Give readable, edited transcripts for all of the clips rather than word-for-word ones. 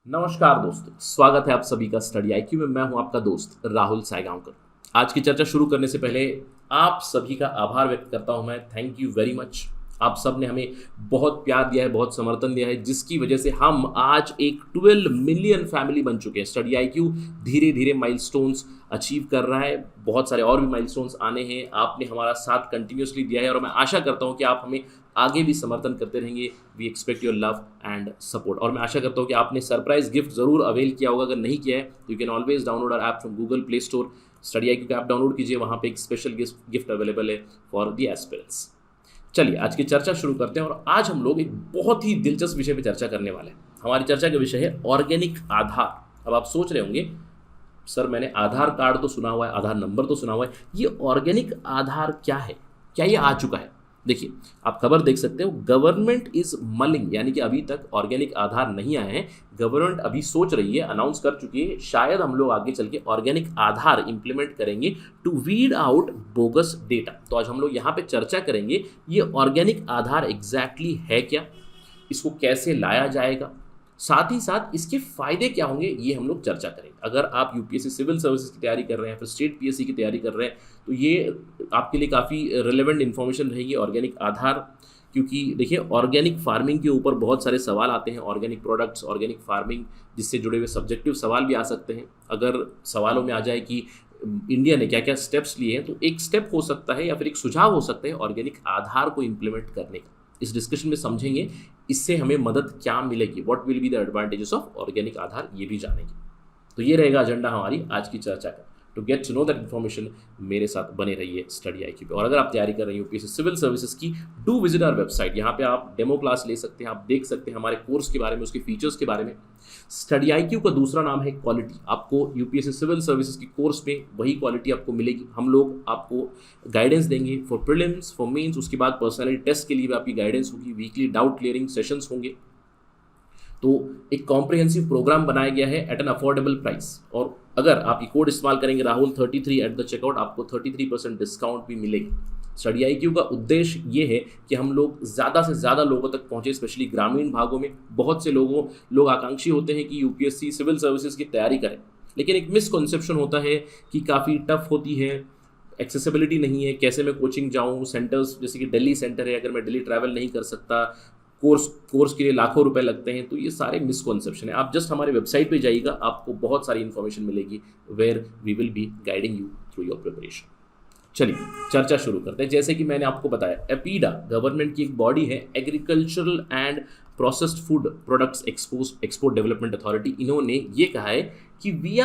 नमस्कार दोस्तों, स्वागत है आप सभी का स्टडी आईक्यू में। मैं हूं आपका दोस्त राहुल सायगांवकर। आज की चर्चा शुरू करने से पहले आप सभी का आभार व्यक्त करता हूं मैं। Thank you very much. आप सब ने हमें बहुत प्यार दिया है, बहुत समर्थन दिया है, जिसकी वजह से हम आज एक 12 मिलियन फैमिली बन चुके हैं। स्टडी आईक्यू धीरे धीरे माइलस्टोन्स अचीव कर रहा है। बहुत सारे और भी माइलस्टोन्स आने हैं। आपने हमारा साथ कंटिन्यूसली दिया है और मैं आशा करता हूं कि आप हमें आगे भी समर्थन करते रहेंगे। We expect your love and support. और मैं आशा करता हूँ कि आपने सरप्राइज गिफ्ट जरूर अवेल किया होगा। अगर नहीं किया है तो you can always download our app from Google Play Store. Study IQ का ऐप डाउनलोड कीजिए, वहाँ पे एक स्पेशल गिफ्ट अवेलेबल है फॉर द एस्पिरेंट्स। चलिए आज की चर्चा शुरू करते हैं। और आज हम लोग एक बहुत ही दिलचस्प विषय पर चर्चा करने वाले हैं। हमारी चर्चा का विषय है ऑर्गेनिक आधार। अब आप सोच रहे होंगे, सर मैंने आधार कार्ड तो सुना हुआ है, आधार नंबर तो सुना हुआ है, ये ऑर्गेनिक आधार क्या है, क्या ये आ चुका है? देखिए, आप खबर देख सकते हो, गवर्नमेंट इज मलिंग, यानी कि अभी तक ऑर्गेनिक आधार नहीं आए हैं। गवर्नमेंट अभी सोच रही है, अनाउंस कर चुकी है, शायद हम लोग आगे चल के ऑर्गेनिक आधार इंप्लीमेंट करेंगे to weed out bogus data. तो आज हम लोग यहाँ पे चर्चा करेंगे ये ऑर्गेनिक आधार एग्जैक्टली है क्या, इसको कैसे लाया जाएगा, साथ ही साथ इसके फायदे क्या होंगे, ये हम लोग चर्चा करेंगे। अगर आप यूपीएससी सिविल सर्विसेज की तैयारी कर रहे हैं, फिर स्टेट पीएससी की तैयारी कर रहे हैं, तो ये आपके लिए काफ़ी रिलेवेंट इन्फॉर्मेशन रहेगी ऑर्गेनिक आधार। क्योंकि देखिए, ऑर्गेनिक फार्मिंग के ऊपर बहुत सारे सवाल आते हैं, ऑर्गेनिक प्रोडक्ट्स, ऑर्गेनिक फार्मिंग, जिससे जुड़े हुए सब्जेक्टिव सवाल भी आ सकते हैं। अगर सवालों में आ जाए कि इंडिया ने क्या क्या स्टेप्स लिए हैं, तो एक स्टेप हो सकता है या फिर एक सुझाव हो सकता है ऑर्गेनिक आधार को इम्प्लीमेंट करने का। इस डिस्कशन में समझेंगे इससे हमें मदद क्या मिलेगी, what will be the advantages of organic Aadhaar, ये भी जानेंगे। तो ये रहेगा एजेंडा हमारी आज की चर्चा का। To get to know that information, मेरे साथ बने रहिए स्टडी आईक्यू पे। और अगर आप तैयारी कर रहे हैं यूपीएससी सिविल सर्विसेज की, डू विजिट आवर वेबसाइट। यहाँ पे आप डेमो क्लास ले सकते हैं, आप देख सकते हैं हमारे कोर्स के बारे में, उसके फीचर्स के बारे में। स्टडी आईक्यू का दूसरा नाम है क्वालिटी। आपको यूपीएससी सिविल सर्विसेज की कोर्स में वही क्वालिटी आपको मिलेगी। हम लोग आपको गाइडेंस देंगे फॉर प्रीलिम्स, फॉर मेंस, उसके बाद पर्सनैलिटी टेस्ट के लिए भी आपकी गाइडेंस होगी, वीकली डाउट क्लियरिंग सेशंस होंगे। तो एक कॉम्प्रिहेंसिव प्रोग्राम बनाया गया है एट एन अफोर्डेबल प्राइस। और अगर आप ये कोड इस्तेमाल करेंगे राहुल 33 एट द चेकआउट, आपको 33% डिस्काउंट भी मिलेगी। स्टडी आईक्यू का उद्देश्य ये है कि हम लोग ज़्यादा से ज़्यादा लोगों तक पहुँचे, स्पेशली ग्रामीण भागों में। बहुत से लोग आकांक्षी होते हैं कि यूपीएससी सिविल सर्विसेज की तैयारी करें, लेकिन एक मिसकॉन्सेप्शन होता है कि काफ़ी टफ होती है, एक्सेसिबिलिटी नहीं है, कैसे मैं कोचिंग जाऊँ, सेंटर्स जैसे कि दिल्ली सेंटर है, अगर मैं दिल्ली ट्रैवल नहीं कर सकता, कोर्स के लिए लाखों रुपए लगते हैं। तो ये सारे मिसकॉन्सेप्शन है। आप जस्ट हमारे वेबसाइट पे जाइएगा, आपको बहुत सारी इन्फॉर्मेशन मिलेगी where we will be guiding you through your preparation. चलिए चर्चा शुरू करते हैं। जैसे कि मैंने आपको बताया, एपीडा गवर्नमेंट की एक बॉडी है, agricultural and processed food products export development authority. इन्होंने ये कहा है कि we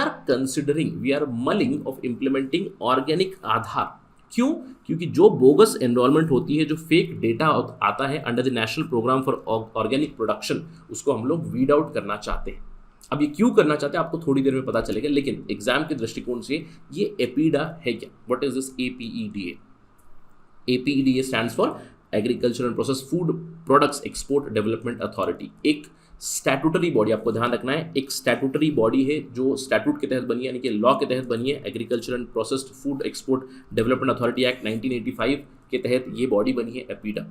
are mulling of implementing organic Aadhaar. क्यों? क्योंकि जो बोगस एनरोलमेंट होती है, जो फेक डेटा आता है under the national programme for organic production, उसको हम लोग वीड आउट करना चाहते हैं। अब ये क्यों करना चाहते हैं आपको थोड़ी देर में पता चलेगा, लेकिन एग्जाम के दृष्टिकोण से ये एपीडा है क्या? What is this APEDA? APEDA stands for agriculture and process food products export development authority. एक स्टैट्यूटरी बॉडी, आपको ध्यान रखना है, एक स्टैट्यूटरी बॉडी है जो स्टैट्यूट के तहत बनी है, यानी कि लॉ के तहत बनी है। Agriculture and processed food export development authority act 1985 के तहत ये बॉडी बनी है एपीडा।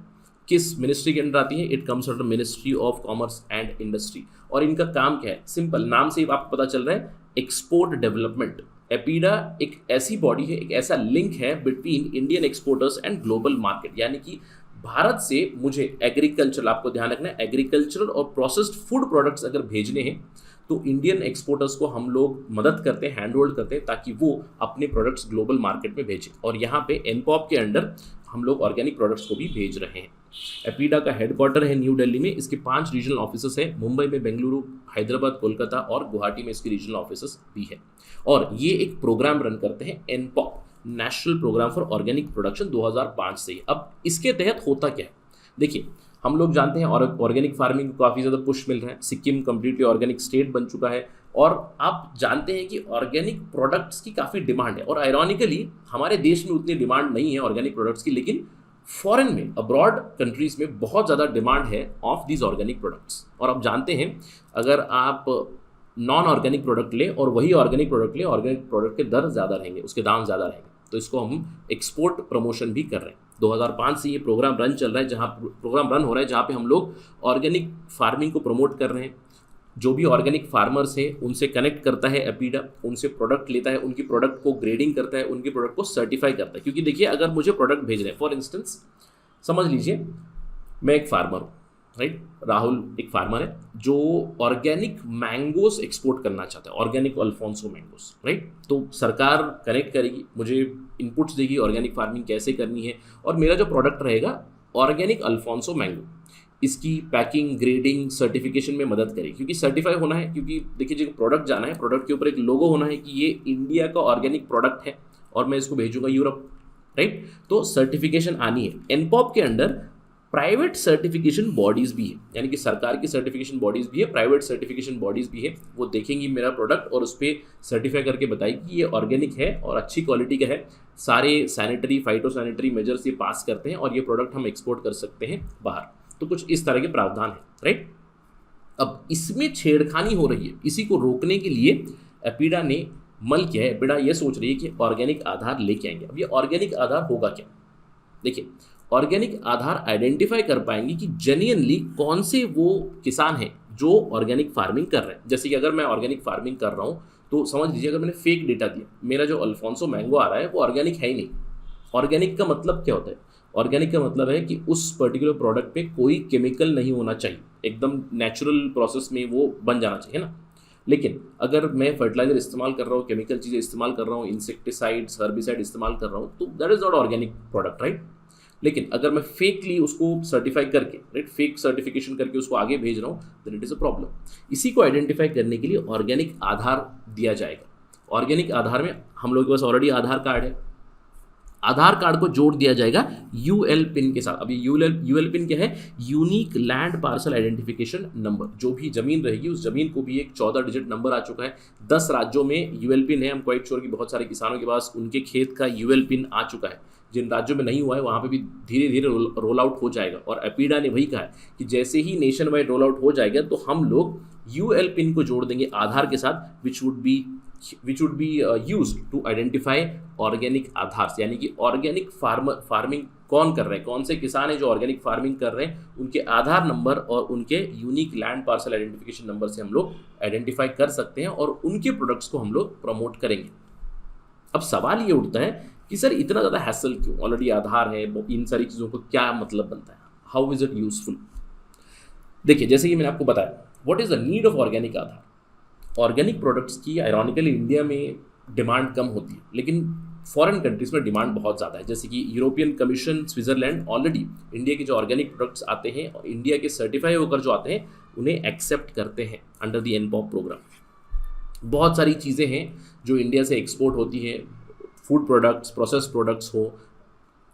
किस मिनिस्ट्री के अंडर आती है? It comes under ministry of commerce and industry. और इनका काम क्या है? सिंपल, नाम से ही आपको पता चल रहा है, एक्सपोर्ट डेवलपमेंट। एपीडा एक ऐसी बॉडी है, एक ऐसा लिंक है between Indian exporters and global market. यानी कि भारत से मुझे एग्रीकल्चर, आपको ध्यान रखना है, एग्रीकल्चरल और प्रोसेस्ड फूड प्रोडक्ट्स अगर भेजने हैं तो इंडियन एक्सपोर्टर्स को हम लोग मदद करते हैं, हैंड होल्ड करते हैं, ताकि वो अपने प्रोडक्ट्स ग्लोबल मार्केट में भेजें। और यहाँ पे एनपॉप के अंडर हम लोग ऑर्गेनिक प्रोडक्ट्स को भी भेज रहे हैं। एपीडा का हेडक्वार्टर है न्यू दिल्ली में। इसके 5 रीजनल ऑफिसेस हैं, मुंबई में, बेंगलुरु, हैदराबाद, कोलकाता और गुवाहाटी में इसके रीजनल ऑफिसेस भी है। और ये एक प्रोग्राम रन करते हैं, NPOP, national programme for organic production, 2005 से ही। अब इसके तहत होता क्या है? देखिए, हम लोग जानते हैं ऑर्गेनिक फार्मिंग को काफ़ी ज़्यादा पुश मिल रहा है। सिक्किम कंप्लीटली ऑर्गेनिक स्टेट बन चुका है। और आप जानते हैं कि ऑर्गेनिक प्रोडक्ट्स की काफ़ी डिमांड है। और आयरॉनिकली हमारे देश में उतनी डिमांड नहीं है ऑर्गेनिक प्रोडक्ट्स की, लेकिन फॉरेन में, अब्रॉड कंट्रीज़ में बहुत ज़्यादा डिमांड है ऑफ दीज ऑर्गेनिक प्रोडक्ट्स। और आप जानते हैं, अगर आप नॉन ऑर्गेनिक प्रोडक्ट लें और वही ऑर्गेनिक प्रोडक्ट लें, ऑर्गेनिक प्रोडक्ट के दर ज़्यादा रहेंगे, उसके दाम ज़्यादा रहेंगे। तो इसको हम एक्सपोर्ट प्रमोशन भी कर रहे हैं। 2005 से ये प्रोग्राम रन चल रहा है, जहाँ पे हम लोग ऑर्गेनिक फार्मिंग को प्रमोट कर रहे हैं। जो भी ऑर्गेनिक फार्मर्स है उनसे कनेक्ट करता है एपीडा, उनसे प्रोडक्ट लेता है, उनकी प्रोडक्ट को ग्रेडिंग करता है, उनके प्रोडक्ट को सर्टिफाई करता है। क्योंकि देखिए अगर मुझे प्रोडक्ट भेज रहे हैं, फॉर इंस्टेंस समझ लीजिए मैं एक फार्मर हूँ, राइट, राहुल एक फार्मर है जो ऑर्गेनिक मैंगोस एक्सपोर्ट करना चाहता है, ऑर्गेनिक अल्फोंसो मैंगोस, राइट। तो सरकार कनेक्ट करेगी, मुझे इनपुट्स देगी ऑर्गेनिक फार्मिंग कैसे करनी है, और मेरा जो प्रोडक्ट रहेगा ऑर्गेनिक अल्फोंसो मैंगो, इसकी पैकिंग, ग्रेडिंग, सर्टिफिकेशन में मदद करेगी। क्योंकि सर्टिफाई होना है, क्योंकि देखिए जो प्रोडक्ट जाना है, प्रोडक्ट के ऊपर एक लोगो होना है कि ये इंडिया का ऑर्गेनिक प्रोडक्ट है और मैं इसको भेजूंगा यूरोप, राइट। तो सर्टिफिकेशन आनी है। एनपॉप के अंडर प्राइवेट सर्टिफिकेशन बॉडीज़ भी है, यानी कि सरकार की सर्टिफिकेशन बॉडीज़ भी है, प्राइवेट सर्टिफिकेशन बॉडीज़ भी है। वो देखेंगी मेरा प्रोडक्ट और उस पर सर्टिफाई करके बताएगी कि ये ऑर्गेनिक है और अच्छी क्वालिटी का है, सारे सैनिटरी फाइटो सैनिटरी मेजर्स ये पास करते हैं और ये प्रोडक्ट हम एक्सपोर्ट कर सकते हैं बाहर। तो कुछ इस तरह के प्रावधान है, राइट। अब इसमें छेड़खानी हो रही है, इसी को रोकने के लिए एपीडा ने मल किया है। एपीडा ये सोच रही है कि ऑर्गेनिक आधार लेके आएंगे। अब ये ऑर्गेनिक आधार होगा क्या? देखिए, ऑर्गेनिक आधार आइडेंटिफाई कर पाएंगे कि जेन्युइनली कौन से वो किसान हैं जो ऑर्गेनिक फार्मिंग कर रहे हैं। जैसे कि अगर मैं ऑर्गेनिक फार्मिंग कर रहा हूँ तो समझ लीजिए अगर मैंने फेक डेटा दिया, मेरा जो अल्फोंसो मैंगो आ रहा है वो ऑर्गेनिक है ही नहीं। ऑर्गेनिक का मतलब क्या होता है? ऑर्गेनिक का मतलब है कि उस पर्टिकुलर प्रोडक्ट पे कोई केमिकल नहीं होना चाहिए, एकदम नेचुरल प्रोसेस में वो बन जाना चाहिए ना। लेकिन अगर मैं फर्टिलाइजर इस्तेमाल कर रहा हूँ, केमिकल चीज़ें इस्तेमाल कर रहा हूँ, इंसेक्टिसाइड्स, हर्बिसाइड इस्तेमाल कर रहा हूँ, तो that is not organic product, right. लेकिन अगर मैं फेकली उसको सर्टिफाई करके, राइट, फेक सर्टिफिकेशन करके उसको आगे भेज रहा हूँ, then it is a problem. इसी को आइडेंटिफाई करने के लिए ऑर्गेनिक आधार दिया जाएगा। ऑर्गेनिक आधार में हम लोग के पास ऑलरेडी आधार कार्ड है, आधार कार्ड को जोड़ दिया जाएगा यूएल पिन के साथ। अभी यूएल पिन क्या है? Unique land parcel identification number. जो भी जमीन रहेगी उस जमीन को भी एक 14 डिजिट नंबर आ चुका है। 10 राज्यों में यूएल पिन है। हम क्वाइट श्योर कि बहुत सारे किसानों के पास उनके खेत का यूएल पिन आ चुका है। जिन राज्यों में नहीं हुआ है वहाँ पे भी धीरे धीरे रोल आउट हो जाएगा। और एपीडा ने वही कहा है कि जैसे ही नेशन वाइड रोल आउट हो जाएगा तो हम लोग यूएल पिन को जोड़ देंगे आधार के साथ, which would be used to identify organic Aadhaar. यानी कि ऑर्गेनिक फार्मिंग कौन कर रहे हैं, कौन से किसान हैं जो ऑर्गेनिक फार्मिंग कर रहे हैं, उनके आधार नंबर और उनके unique land parcel identification number से हम लोग आइडेंटिफाई कर सकते हैं और उनके प्रोडक्ट्स को हम लोग प्रमोट करेंगे। अब सवाल ये उठता है कि सर इतना ज़्यादा हैसल क्यों? ऑलरेडी आधार है, इन सारी चीज़ों को क्या मतलब बनता है? How is it useful? देखिए, जैसे कि मैंने आपको बताया, what is the need of organic Aadhaar. Organic products की आयरॉनिकली इंडिया में डिमांड कम होती है, लेकिन फॉरेन कंट्रीज में डिमांड बहुत ज़्यादा है। जैसे कि European commission, Switzerland already India के जो ऑर्गेनिक प्रोडक्ट्स आते हैं और इंडिया के सर्टिफाई होकर जो आते हैं उन्हें एक्सेप्ट करते हैं अंडर द एनपॉप प्रोग्राम। बहुत सारी चीज़ें हैं जो इंडिया से एक्सपोर्ट होती हैं, फूड प्रोडक्ट्स, प्रोसेस प्रोडक्ट्स हो,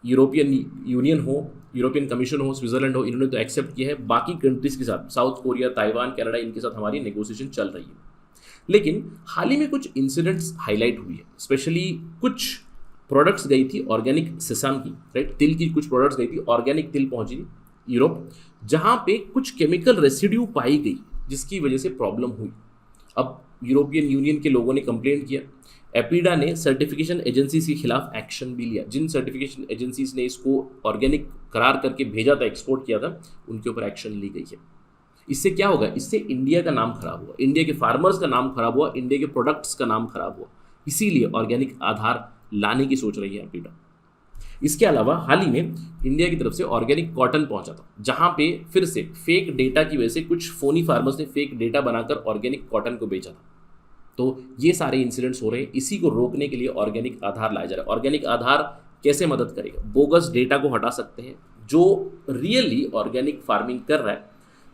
यूरोपियन यूनियन हो, यूरोपियन कमीशन हो, स्विट्जरलैंड हो, इन्होंने तो एक्सेप्ट किया है। बाकी कंट्रीज़ के साथ, साउथ कोरिया, ताइवान, कनाडा, इनके साथ हमारी नेगोशिएशन चल रही है। लेकिन हाल ही में कुछ इंसिडेंट्स हाईलाइट हुई है। स्पेशली कुछ प्रोडक्ट्स गई थी ऑर्गेनिक सेसाम की, राइट, तिल की कुछ प्रोडक्ट्स गई थी, ऑर्गेनिक तिल पहुंची थी यूरोप, जहां पे कुछ केमिकल रेसिड्यू पाई गई जिसकी वजह से प्रॉब्लम हुई। अब यूरोपियन यूनियन के लोगों ने कंप्लेंट किया, एपीडा ने सर्टिफिकेशन एजेंसीज के खिलाफ एक्शन भी लिया। जिन सर्टिफिकेशन एजेंसीज ने इसको ऑर्गेनिक करार करके भेजा था, एक्सपोर्ट किया था, उनके ऊपर एक्शन ली गई है। इससे क्या होगा? इससे इंडिया का नाम खराब हुआ, इंडिया के फार्मर्स का नाम खराब हुआ, इंडिया के प्रोडक्ट्स का नाम खराब हुआ। इसीलिए ऑर्गेनिक आधार लाने की सोच रही है एपीडा। इसके अलावा हाल ही में इंडिया की तरफ से ऑर्गेनिक कॉटन पहुंचा था, जहां पे फिर से फेक डेटा की वजह से कुछ फोनी फार्मर्स ने फेक डेटा बनाकर ऑर्गेनिक कॉटन को बेचा था। तो ये सारे इंसिडेंट्स हो रहे हैं। इसी को रोकने के लिए ऑर्गेनिक आधार लाया जा रहा है। ऑर्गेनिक आधार कैसे मदद करेगा? बोगस डेटा को हटा सकते हैं। जो रियली ऑर्गेनिक फार्मिंग कर रहा है,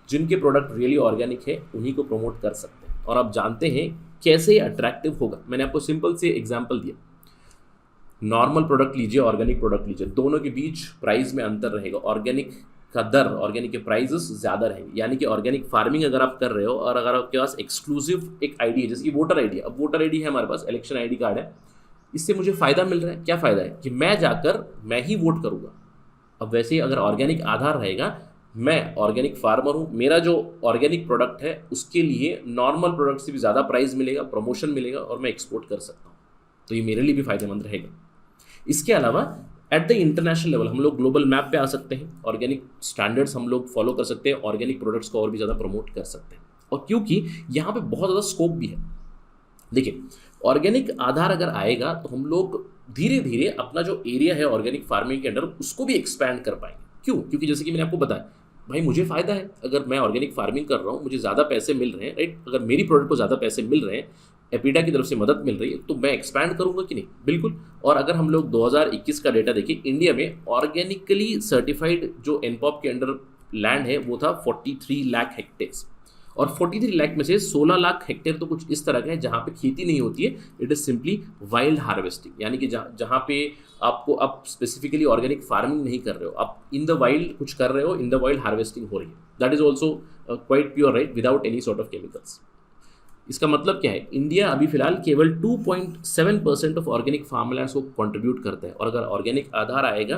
जिनके प्रोडक्ट रियली ऑर्गेनिक है, उन्हीं को प्रमोट कर सकते हैं। और आप जानते हैं कैसे अट्रैक्टिव होगा। मैंने आपको सिंपल से एग्जांपल दिया। नॉर्मल प्रोडक्ट लीजिए, ऑर्गेनिक प्रोडक्ट लीजिए, दोनों के बीच प्राइस में अंतर रहेगा। ऑर्गेनिक का दर, ऑर्गेनिक के प्राइजेस ज़्यादा रहेंगे। यानी कि ऑर्गेनिक फार्मिंग अगर आप कर रहे हो और अगर आपके पास एक्सक्लूसिव एक आईडी है, जैसे कि वोटर आईडी है। अब वोटर आईडी है हमारे पास, इलेक्शन आईडी कार्ड है, इससे मुझे फ़ायदा मिल रहा है। क्या फ़ायदा है? कि मैं जाकर मैं ही वोट करूँगा। अब वैसे ही अगर ऑर्गेनिक आधार रहेगा, मैं ऑर्गेनिक फार्मर हूँ, मेरा जो ऑर्गेनिक प्रोडक्ट है उसके लिए नॉर्मल प्रोडक्ट से भी ज़्यादा प्राइस मिलेगा, प्रमोशन मिलेगा और मैं एक्सपोर्ट कर सकता हूँ। तो ये मेरे लिए भी फायदेमंद रहेगा। इसके अलावा एट द इंटरनेशनल लेवल हम लोग ग्लोबल मैप पे आ सकते हैं। ऑर्गेनिक स्टैंडर्ड्स हम लोग फॉलो कर सकते हैं, ऑर्गेनिक प्रोडक्ट्स को और भी ज़्यादा प्रमोट कर सकते हैं। और क्योंकि यहाँ पे बहुत ज़्यादा स्कोप भी है। देखिए, ऑर्गेनिक आधार अगर आएगा तो हम लोग धीरे धीरे अपना जो एरिया है ऑर्गेनिक फार्मिंग के अंडर उसको भी एक्सपैंड कर पाएंगे। क्यों? क्योंकि जैसे कि मैंने आपको बताया, भाई मुझे फ़ायदा है, अगर मैं ऑर्गेनिक फार्मिंग कर रहा हूँ, मुझे ज़्यादा पैसे मिल रहे हैं, राइट? अगर मेरी प्रोडक्ट को ज़्यादा पैसे मिल रहे हैं, एपीडा की तरफ से मदद मिल रही है, तो मैं एक्सपैंड करूंगा कि नहीं? बिल्कुल। और अगर हम लोग 2021 का डेटा देखें, इंडिया में ऑर्गेनिकली सर्टिफाइड जो एनपॉप के अंडर लैंड है वो था 43 लाख हेक्टेयर्स, और 43 लाख में से 16 लाख हेक्टेयर तो कुछ इस तरह का है जहाँ पे खेती नहीं होती है, it is simply wild harvesting, यानी कि जहाँ पे आपको आप स्पेसिफिकली ऑर्गेनिक फार्मिंग नहीं कर रहे हो, आप इन द वाइल्ड कुछ कर रहे हो, इन द वाइल्ड हार्वेस्टिंग हो रही है। That is also quite pure, right, without any sort of chemicals. इसका मतलब क्या है? इंडिया अभी फिलहाल केवल 2.7% ऑफ ऑर्गेनिक फार्मलैंड्स को कंट्रीब्यूट करता है, और अगर ऑर्गेनिक आधार आएगा,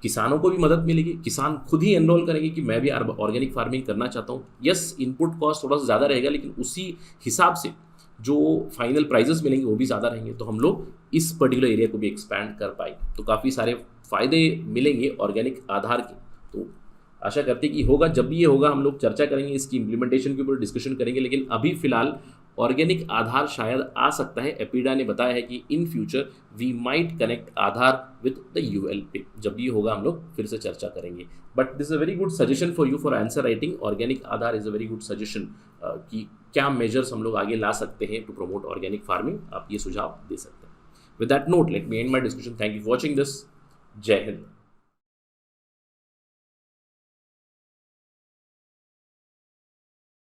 किसानों को भी मदद मिलेगी, किसान खुद ही एनरोल करेंगे कि मैं भी ऑर्गेनिक फार्मिंग करना चाहता हूँ। यस, इनपुट कॉस्ट थोड़ा सा ज़्यादा रहेगा, लेकिन उसी हिसाब से जो फाइनल प्राइजेस मिलेंगे वो भी ज़्यादा रहेंगे, तो हम लोग इस पर्टिकुलर एरिया को भी एक्सपैंड कर पाएंगे। तो काफ़ी सारे फायदे मिलेंगे ऑर्गेनिक आधार के। तो आशा करते हैं कि होगा, जब भी ये होगा हम लोग चर्चा करेंगे, इसकी इम्प्लीमेंटेशन के ऊपर डिस्कशन करेंगे, लेकिन अभी फिलहाल ऑर्गेनिक आधार शायद आ सकता है। एपीडा ने बताया है कि in future we might connect Aadhaar with the ULP. जब भी होगा हम लोग फिर से चर्चा करेंगे, but this is a very good suggestion for you for answer writing. Organic Aadhaar is a very good suggestion कि क्या मेजर्स हम लोग आगे ला सकते हैं टू प्रमोट ऑर्गेनिक फार्मिंग, आप ये सुझाव दे सकते हैं। With that note, let me and my discussion. Thank you for watching this. जय हिंद।